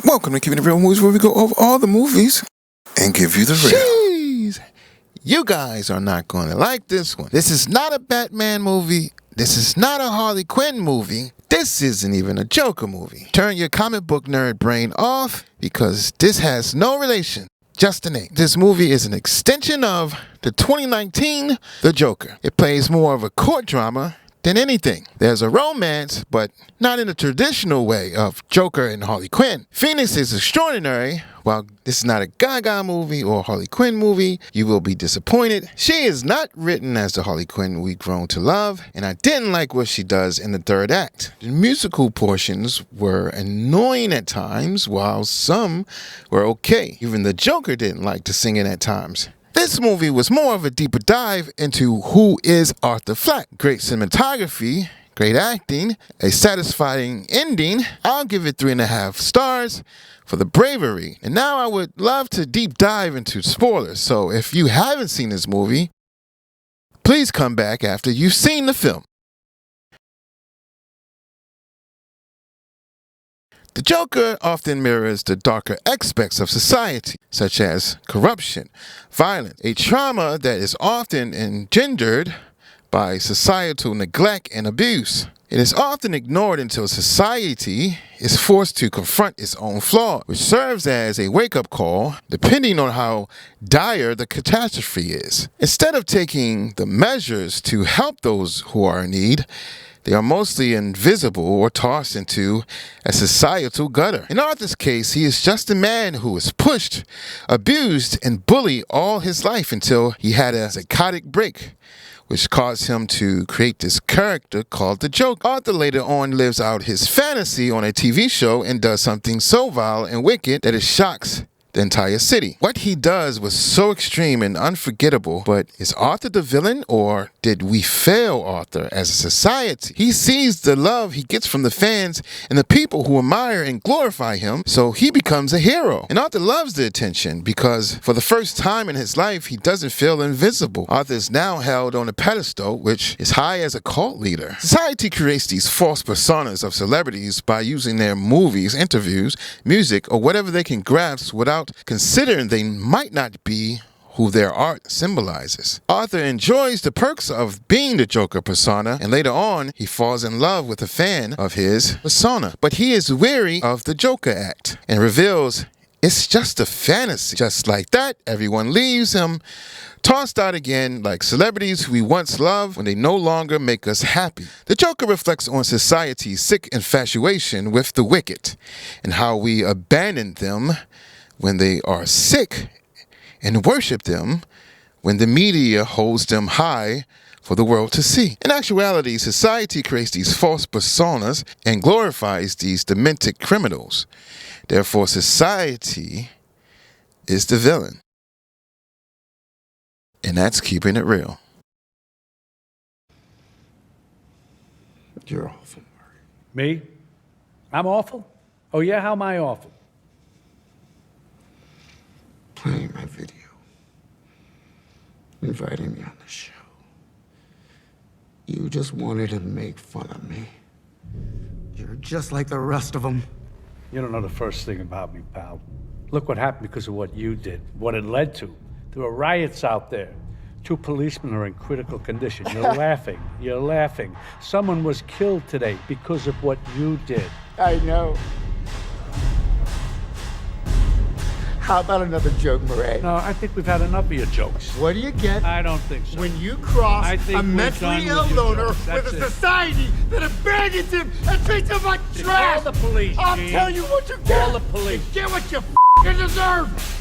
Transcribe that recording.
Welcome to Keeping It Real Movies, where we go over all the movies and give you the real. Jeez, you guys are not going to like this one. This is not a Batman movie. This is not a Harley Quinn movie. This isn't even a Joker movie. Turn your comic book nerd brain off because this has no relation. Just the name. This movie is an extension of the 2019 The Joker. It plays more of a court drama than anything. There's a romance, but not in the traditional way of Joker and Harley Quinn. Phoenix is extraordinary. While this is not a Gaga movie or a Harley Quinn movie, you will be disappointed. She is not written as the Harley Quinn we've grown to love, and I didn't like what she does in the third act. The musical portions were annoying at times, while some were okay. Even the Joker didn't like the singing at times. This movie was more of a deeper dive into who is Arthur Fleck. Great cinematography, great acting, a satisfying ending. I'll give it 3.5 stars for the bravery. And now I would love to deep dive into spoilers. So if you haven't seen this movie, please come back after you've seen the film. The Joker often mirrors the darker aspects of society, such as corruption, violence, a trauma that is often engendered by societal neglect and abuse. It is often ignored until society is forced to confront its own flaws, which serves as a wake-up call depending on how dire the catastrophe is. Instead of taking the measures to help those who are in need, they are mostly invisible or tossed into a societal gutter. In Arthur's case, he is just a man who was pushed, abused, and bullied all his life until he had a psychotic break, which caused him to create this character called the Joker. Arthur later on lives out his fantasy on a TV show and does something so vile and wicked that it shocks the entire city. What he does was so extreme and unforgettable, but is Arthur the villain, or did we fail Arthur as a society? He sees the love he gets from the fans and the people who admire and glorify him, so he becomes a hero. And Arthur loves the attention because for the first time in his life, he doesn't feel invisible. Arthur is now held on a pedestal, which is high as a cult leader. Society creates these false personas of celebrities by using their movies, interviews, music, or whatever they can grasp without considering they might not be who their art symbolizes. Arthur enjoys the perks of being the Joker persona, and later on, he falls in love with a fan of his persona. But he is weary of the Joker act and reveals it's just a fantasy. Just like that, everyone leaves him, tossed out again like celebrities who we once loved when they no longer make us happy. The Joker reflects on society's sick infatuation with the wicked and how we abandon them when they are sick and worship them when the media holds them high for the world to see. In actuality, society creates these false personas and glorifies these demented criminals. Therefore, society is the villain. And that's keeping it real. You're awful, Mark. Me? I'm awful? Oh yeah, how am I awful? Playing my video. Inviting me on the show. You just wanted to make fun of me. You're just like the rest of them. You don't know the first thing about me, pal. Look what happened because of what you did, what it led to. There were riots out there. 2 policemen are in critical condition. You're laughing. You're laughing. Someone was killed today because of what you did. I know. How about another joke, Murray? No, I think we've had enough of your jokes. What do you get I don't think so. when you cross I think a we're mentally done ill with your loner jokes. with That's a it. society that abandons him and treats him like trash? Call the police, I'll Gene. tell you what you get. Call the police. You get what you deserve.